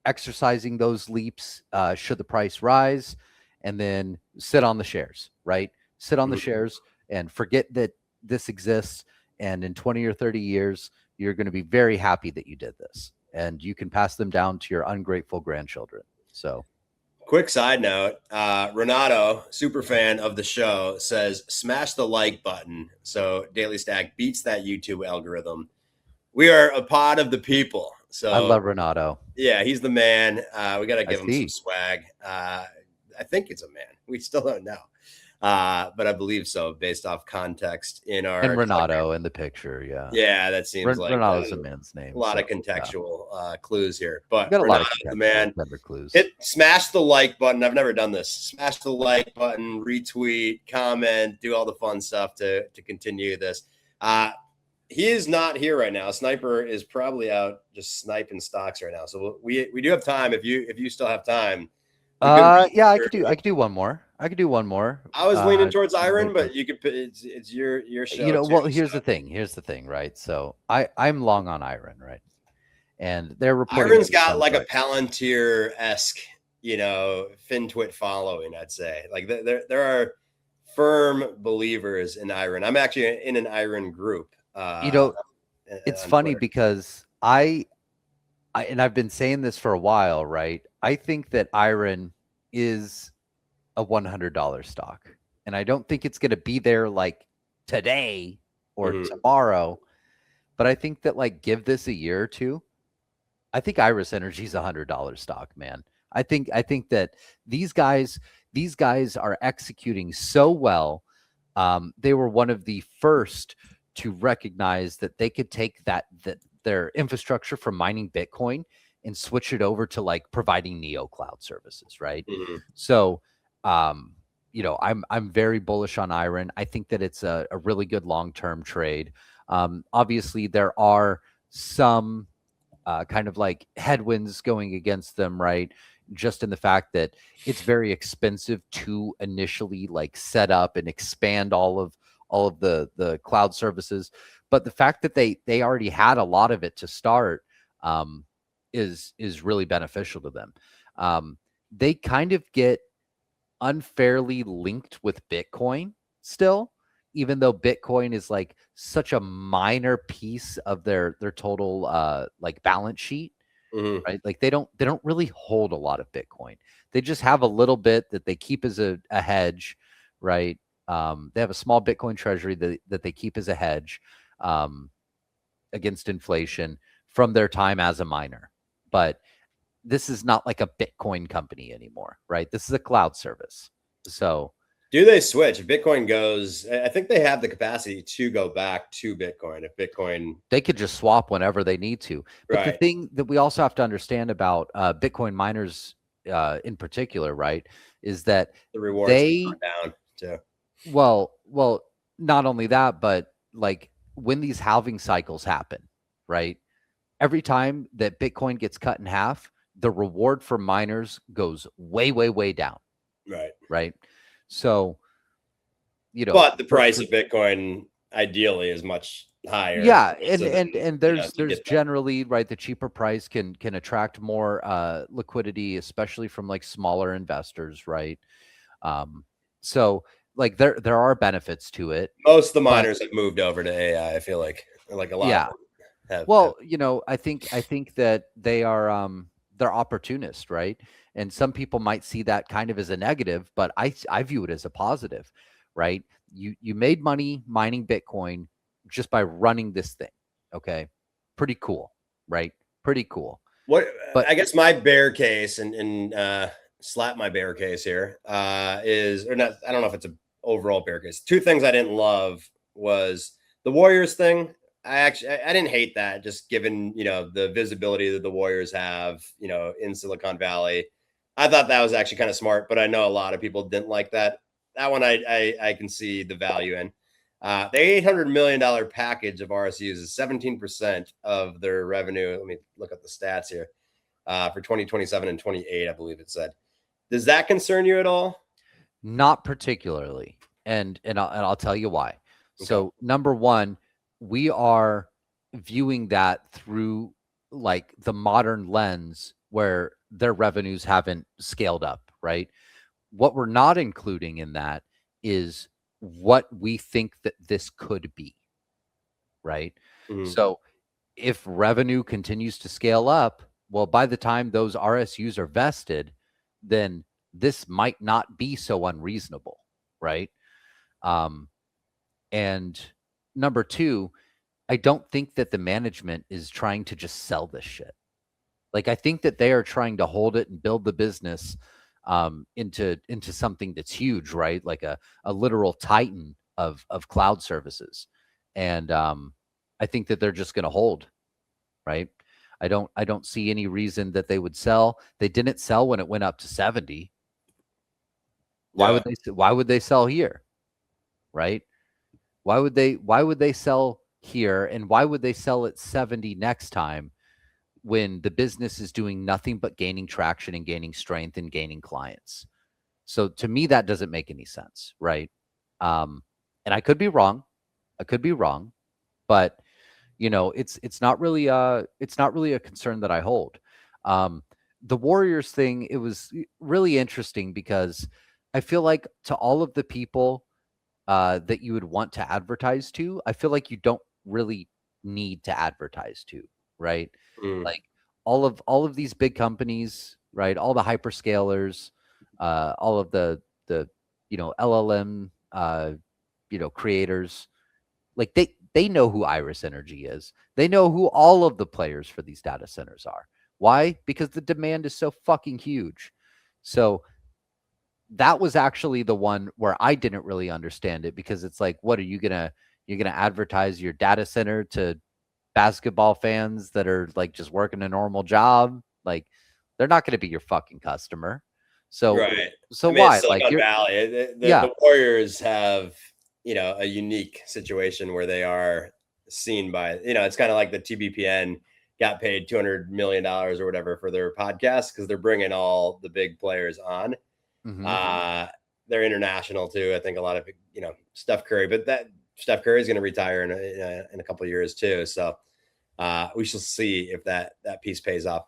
exercising those leaps should the price rise, and then sit on the shares, right? Sit on the shares and forget that this exists. And in 20 or 30 years, you're going to be very happy that you did this, and you can pass them down to your ungrateful grandchildren. So, quick side note, Renato, super fan of the show, says smash the like button so Daily Stack beats that YouTube algorithm. We are a pod of the people. So I love Renato. Yeah, he's the man. We got to give him see. some swag. I think it's a man. We still don't know. But I believe so, based off context in our And Renato in the picture. Yeah. Yeah, that seems like Renato's a man's name. A lot of contextual clues here. But got a lot of the man. Clues. Smash the like button. I've never done this. Smash the like button, retweet, comment, do all the fun stuff to continue this. He is not here right now. Sniper is probably out just sniping stocks right now. So we do have time. If you still have time. Yeah, I could do one more. I was leaning towards Iron, but you could. It's your show. Well, here's the thing, right? So I'm long on Iron, right? And they're reporting Iron's got like a Palantir-esque, FinTwit following. I'd say like there are firm believers in Iron. I'm actually in an Iron group. It's funny because and I've been saying this for a while, right? I think that Iron is a $100 stock, and I don't think it's going to be there like today or tomorrow, but I think that like give this a year or two. I think Iris Energy is $100 stock, man. I think that these guys are executing so well. They were one of the first to recognize that they could take that their infrastructure from mining Bitcoin and switch it over to like providing neo cloud services, right? So, I'm very bullish on Iron. I think that it's a really good long-term trade. Obviously, there are some kind of like headwinds going against them, right? Just in the fact that it's very expensive to initially like set up and expand all of the cloud services, but the fact that they already had a lot of it to start is really beneficial to them. They kind of get unfairly linked with Bitcoin still, even though Bitcoin is like such a minor piece of their total like balance sheet, right? Like they don't really hold a lot of Bitcoin. They just have a little bit that they keep as a hedge, right? They have a small Bitcoin treasury that they keep as a hedge against inflation from their time as a miner. But this is not like a Bitcoin company anymore, right? This is a cloud service. So do they switch? If Bitcoin goes, I think they have the capacity to go back to Bitcoin. If Bitcoin, they could just swap whenever they need to. But the thing that we also have to understand about Bitcoin miners in particular, right, is that the rewards down too. Well, not only that, but like when these halving cycles happen, right? Every time that Bitcoin gets cut in half, the reward for miners goes way, way, way down. Right. So, but the price of Bitcoin ideally is much higher. Yeah, and there's generally, right, the cheaper price can attract more liquidity, especially from like smaller investors, right? So like there are benefits to it. Most of the miners have moved over to AI. I feel like a lot. Yeah. I think that they are they're opportunists, right? And some people might see that kind of as a negative, but I view it as a positive, right? You made money mining Bitcoin just by running this thing. Okay. Pretty cool, right? Pretty cool. But I guess my bear case and slap my bear case here is, or not, I don't know if it's an overall bear case. Two things I didn't love was the Warriors thing. I didn't hate that, just given, the visibility that the Warriors have, in Silicon Valley. I thought that was actually kind of smart, but I know a lot of people didn't like that. That one I can see the value in. The $800 million package of RSUs is 17% of their revenue. Let me look at the stats here for 2027 and 28, I believe it said. Does that concern you at all? Not particularly. And I'll tell you why. Okay. So number one, we are viewing that through like the modern lens where their revenues haven't scaled up, right? What we're not including in that is what we think that this could be, right? So if revenue continues to scale up, well, by the time those RSUs are vested, then this might not be so unreasonable, right? And number two, I don't think that the management is trying to just sell this shit. Like, I think that they are trying to hold it and build the business into something that's huge, right? Like a literal titan of cloud services. And I think that they're just going to hold, right? I don't see any reason that they would sell. They didn't sell when it went up to 70. Why would they sell here? Right? Why would they sell here, and why would they sell at 70 next time when the business is doing nothing but gaining traction and gaining strength and gaining clients? So to me, that doesn't make any sense, right? And I could be wrong. But it's not really a concern that I hold. The Warriors thing, it was really interesting because I feel like to all of the people that you would want to advertise to, I feel like you don't really need to advertise to, right? Like all of these big companies, right? All the hyperscalers, all of the LLM creators, like they know who Iris Energy is. They know who all of the players for these data centers are. Why? Because the demand is so fucking huge. So that was actually the one where I didn't really understand it, because it's like, what are you gonna advertise your data center to basketball fans that are like just working a normal job? Like, they're not going to be your fucking customer. So right. So I mean, why? Silicon Like, Valley, the Warriors have a unique situation where they are seen by it's kind of like the TBPN got paid $200 million or whatever for their podcast because they're bringing all the big players on. They're international too. I think a lot of Steph Curry, but that Steph Curry is going to retire in a couple of years too. So we shall see if that piece pays off.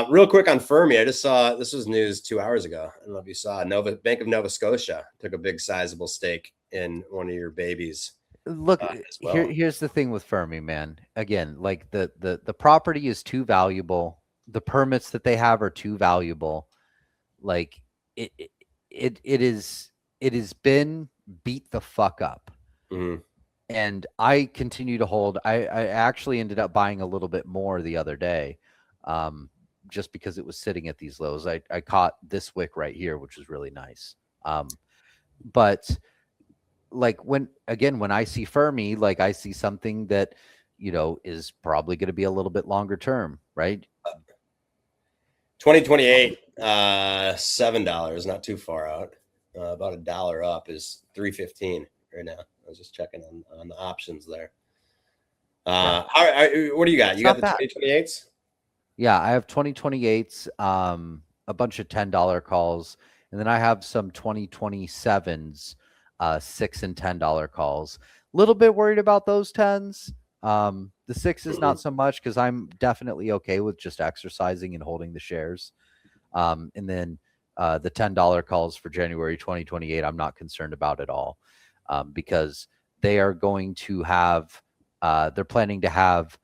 Real quick on Fermi, I just saw, this was news 2 hours ago. I don't know if you saw, Bank of Nova Scotia took a big sizable stake in one of your babies. Look, here's the thing with Fermi, man. Again, like the property is too valuable. The permits that they have are too valuable. Like it has been beat the fuck up. And I continue to hold. I actually ended up buying a little bit more the other day, just because it was sitting at these lows. I caught this wick right here, which was really nice. But like when I see Fermi, like I see something that is probably going to be a little bit longer term, right? 2028, $7, not too far out. About $1 up is $3.15 right now. I was just checking on the options there. What do you got? You got the 2028s? Yeah, I have 2028s, a bunch of $10 calls, and then I have some 2027s, $6 and $10 calls. A little bit worried about those 10s. The 6 is not so much, because I'm definitely okay with just exercising and holding the shares. And then the $10 calls for January 2028, I'm not concerned about at all, because they are going to have, they're planning to have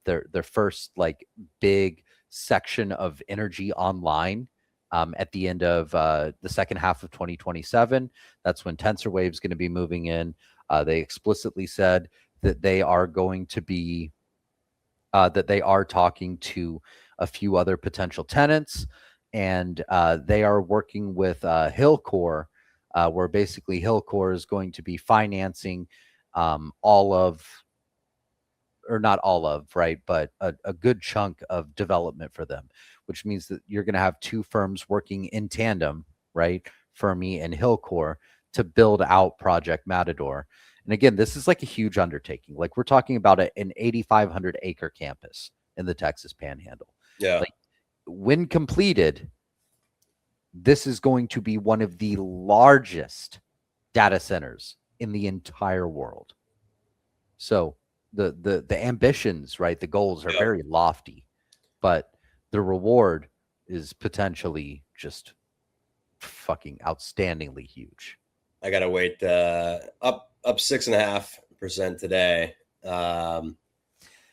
their first like big section of energy online at the end of the second half of 2027. That's when TensorWave is going to be moving in. They explicitly said that they are going to be that they are talking to a few other potential tenants, and they are working with Hillcore, where basically Hillcore is going to be financing all of, or not all of, right, but a good chunk of development for them, which means that you're going to have two firms working in tandem, right, Fermi and Hillcore, to build out Project Matador. And again, this is like a huge undertaking. Like, we're talking about an 8,500 acre campus in the Texas Panhandle. Yeah. Like, when completed, this is going to be one of the largest data centers in the entire world. So the ambitions, right? The goals are very lofty, but the reward is potentially just fucking outstandingly huge. I gotta wait. Up 6.5% today.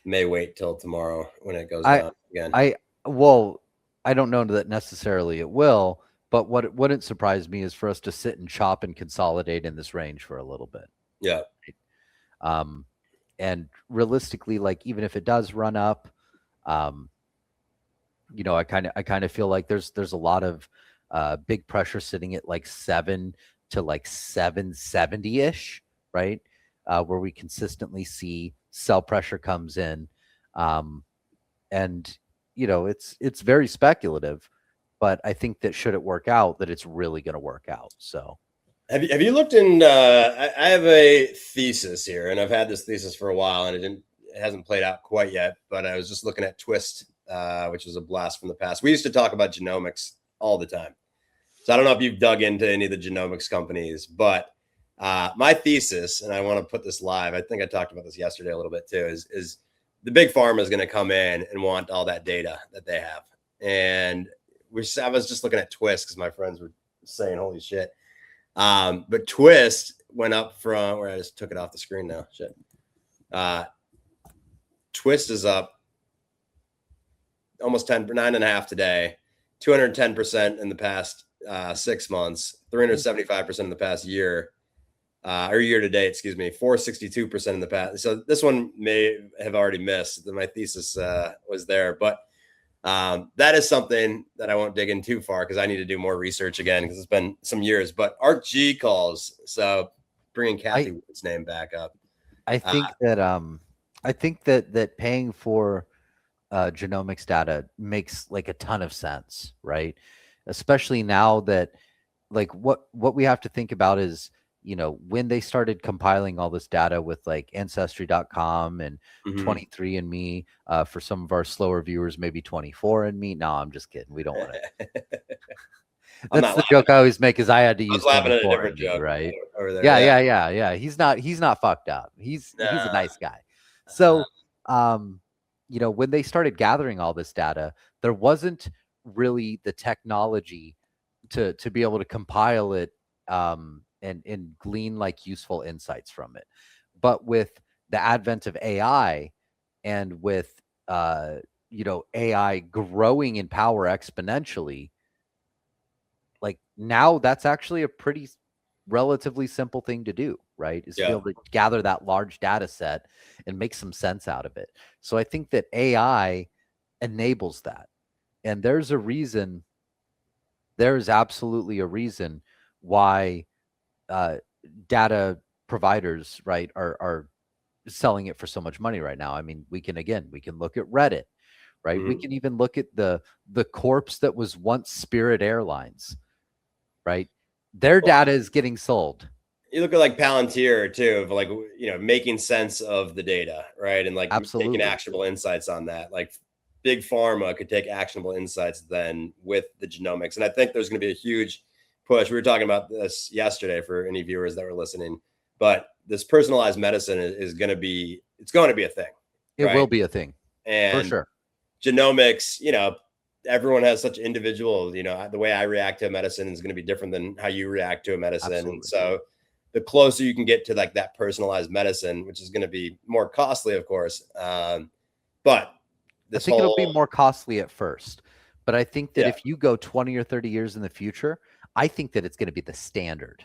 May wait till tomorrow when it goes down again. I don't know that necessarily it will, but what wouldn't surprise me is for us to sit and chop and consolidate in this range for a little bit. Yeah. And realistically, like even if it does run up, you know, I kind of feel like there's a lot of big pressure sitting at like 7 to like 770-ish, right? Where we consistently see sell pressure comes in. And you know, it's very speculative, but I think that should it work out, that it's really going to work out. So have you looked in I have a thesis here, and I've had this thesis for a while, and it hasn't played out quite yet, but I was just looking at Twist, which was a blast from the past. We used to talk about genomics all the time. So I don't know if you've dug into any of the genomics companies, but my thesis, and I want to put this live, I think I talked about this yesterday a little bit too, is the big pharma is going to come in and want all that data that they have. And I was just looking at Twist because my friends were saying, holy shit. But Twist went up from where I just took it off the screen now. Shit. Twist is up almost 9.5 today, 210% in the past 6 months, 375% in the past year. Or year to date, 462% in the past. So this one may have already missed. My thesis was there, but that is something that I won't dig in too far because I need to do more research again because it's been some years. But Art G calls, so bringing Kathy Wood's name back up. I think that paying for genomics data makes like a ton of sense, right? Especially now that like what we have to think about is, you know, when they started compiling all this data with like ancestry.com and 23andMe, for some of our slower viewers, maybe 24andMe. No, I'm just kidding. We don't want to. That's the joke I always make, is I had to use 24andMe, right? Over there. Yeah. He's not fucked up. He's a nice guy. So, you know, when they started gathering all this data, there wasn't really the technology to be able to compile it, and glean like useful insights from it. But with the advent of AI and with, you know, AI growing in power exponentially, like now that's actually a pretty relatively simple thing to do, right? Is to be able to gather that large data set and make some sense out of it. So I think that AI enables that. And there's absolutely a reason why data providers, right, are selling it for so much money right now. I mean, we can look at Reddit, right? We can even look at the corpse that was once Spirit Airlines, right? Their data is getting sold. You look at like Palantir too, of like, you know, making sense of the data, right? And like taking actionable insights on that. Like big pharma could take actionable insights then with the genomics. And I think there's going to be a huge push. We were talking about this yesterday for any viewers that were listening, but this personalized medicine is going to be a thing. It will be a thing, and for sure. Genomics, you know, everyone has such individual, you know, the way I react to a medicine is going to be different than how you react to a medicine. Absolutely. And so the closer you can get to like that personalized medicine, which is going to be more costly, of course. But I think it'll be more costly at first, but I think that if you go 20 or 30 years in the future, I think that it's going to be the standard.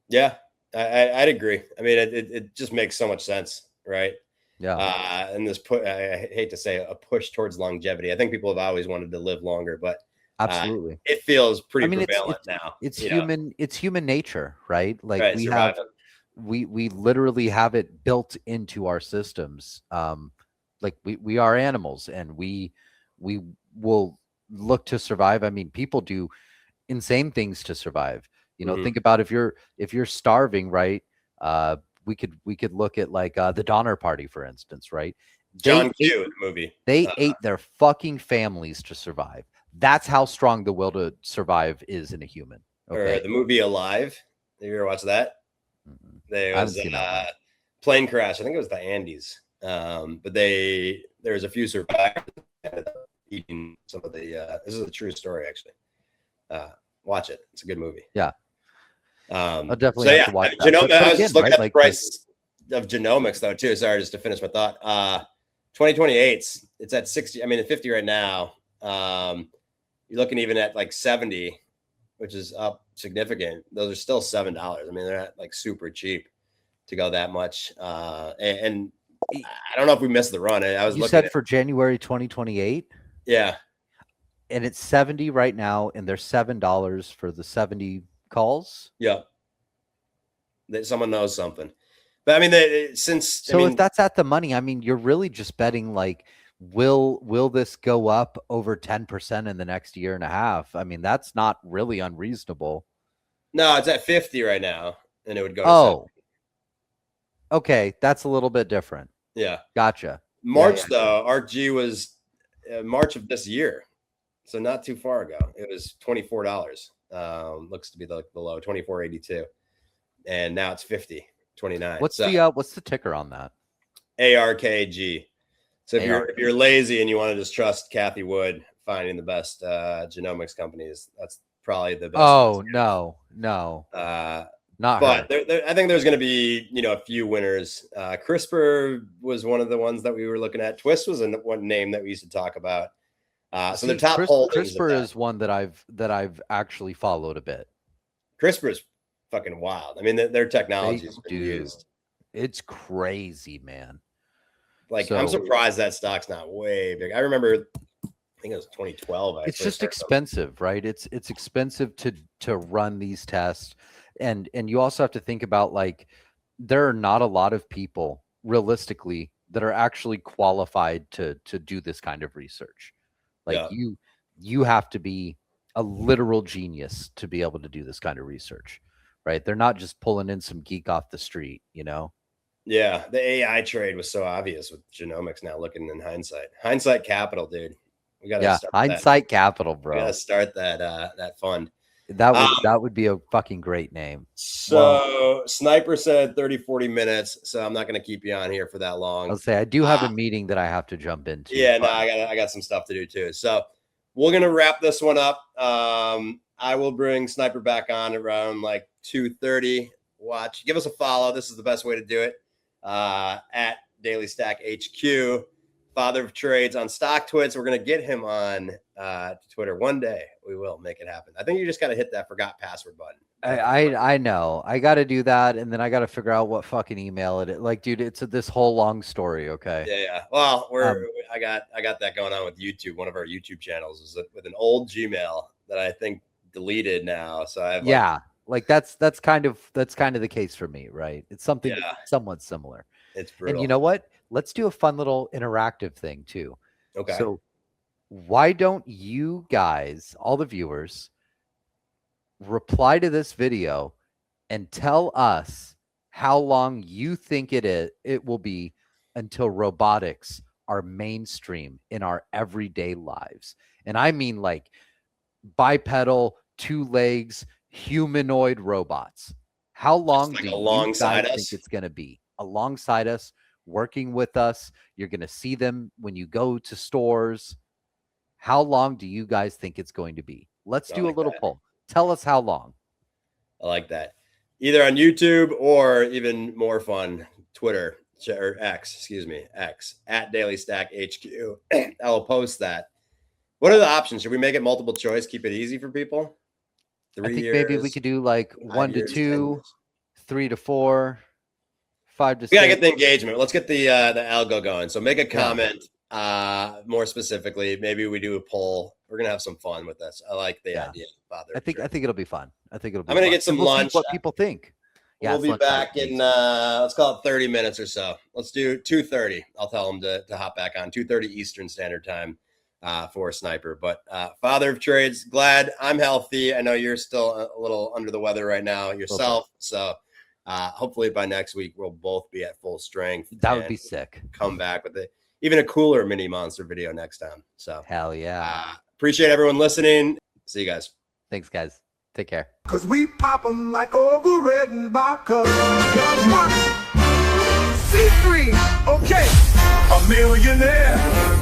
Yeah, I'd agree. I mean, it just makes so much sense, right? Yeah. And this I hate to say a push towards longevity. I think people have always wanted to live longer, but absolutely, it feels pretty prevalent now. It's human nature, right? Like we literally have it built into our systems. Like we are animals, and we will look to survive. I mean, people do insane things to survive. You know, think about if you're starving, right? We could look at like the Donner Party, for instance, right? John Q in the movie. They ate their fucking families to survive. That's how strong the will to survive is in a human. Okay. Or the movie Alive. Have you ever watched that? There was a plane crash. I think it was the Andes. But there's a few survivors eating some of the. This is a true story, actually. Watch it; it's a good movie. Yeah, I'll definitely have to watch that. I was just looking at the price of genomics, though, too. Sorry, just to finish my thought. 2028, it's at 60. I mean, at 50 right now. You're looking even at like 70, which is up significant. Those are still $7. I mean, they're not like super cheap to go that much. And I don't know if we missed the run. You said for January 2028. Yeah. And it's 70 right now, and there's $7 for the 70 calls. Yeah. Someone knows something. But I mean, if that's at the money, I mean, you're really just betting like, will this go up over 10% in the next year and a half? I mean, that's not really unreasonable. No, it's at 50 right now, and it would go to 70. Okay, that's a little bit different. Yeah, gotcha. March though, ARCG was March of this year, so not too far ago. It was $24. Looks to be the low, $24.82, and now it's $50.29. What's the ticker on that? ARKG. So if you're lazy and you want to just trust Kathy Wood finding the best genomics companies, that's probably the best. Oh no, not. But I think there's going to be a few winners. CRISPR was one of the ones that we were looking at. Twist was one name that we used to talk about. So the top holdings. CRISPR is one that I've actually followed a bit. CRISPR is fucking wild. I mean, their technology is used. It's crazy, man. Like, I'm surprised that stock's not way big. I remember, I think it was 2012. It's just expensive, right? It's expensive to run these tests. And you also have to think about, like, there are not a lot of people realistically that are actually qualified to do this kind of research. Like you have to be a literal genius to be able to do this kind of research, right? They're not just pulling in some geek off the street, Yeah, the AI trade was so obvious with genomics now, looking in hindsight capital, dude. We got to start hindsight capital, bro. We got to start that fund. That would be a fucking great name. So Sniper said 30-40 minutes, so I'm not going to keep you on here for that long. I'll say I do have a meeting that I have to jump into. Yeah, no, I got some stuff to do too. So we're going to wrap this one up. I will bring Sniper back on around like 2:30. Give us a follow. This is the best way to do it. At Daily Stack HQ, father of trades on StockTwits. We're going to get him on Twitter one day. We will make it happen. I think you just got to hit that forgot password button. I know. I got to do that, and then I got to figure out what fucking email it is. Like, dude, it's this whole long story. Okay. Yeah. Well, I got that going on with YouTube. One of our YouTube channels is with an old Gmail that I think deleted now. So I have like that's kind of the case for me, right? It's something somewhat similar. It's brutal. And you know what? Let's do a fun little interactive thing too. Okay. So why don't you guys, all the viewers, reply to this video and tell us how long you think it will be until robotics are mainstream in our everyday lives. And I mean like bipedal, 2 legs, humanoid robots. How long do you guys think it's going to be? Alongside us, working with us. You're going to see them when you go to stores. How long do you guys think it's going to be? Let's do a little poll. Tell us how long. I like that. Either on YouTube or even more fun, Twitter or X at Daily Stack HQ. I'll post that. What are the options? Should we make it multiple choice? Keep it easy for people? 3 years, maybe we could do like 1 to 2, 3 to 4, 5 to 6. We gotta get the engagement. Let's get the algo going. So make a comment. More specifically, maybe we do a poll. We're gonna have some fun with this. I like the idea. I think it'll be fun. I'm gonna get some lunch. What people think. Yeah, we'll be back in let's call it 30 minutes or so. Let's do 2:30. I'll tell them to hop back on 2:30 Eastern Standard Time for Sniper. But father of trades, glad I'm healthy. I know you're still a little under the weather right now yourself. Okay. So hopefully by next week we'll both be at full strength. That would be sick. Come back with even a cooler mini monster video next time. So hell yeah. Appreciate everyone listening. See you guys. Thanks, guys. Take care. Cause we pop them like overridden vodka. C3, okay. a millionaire.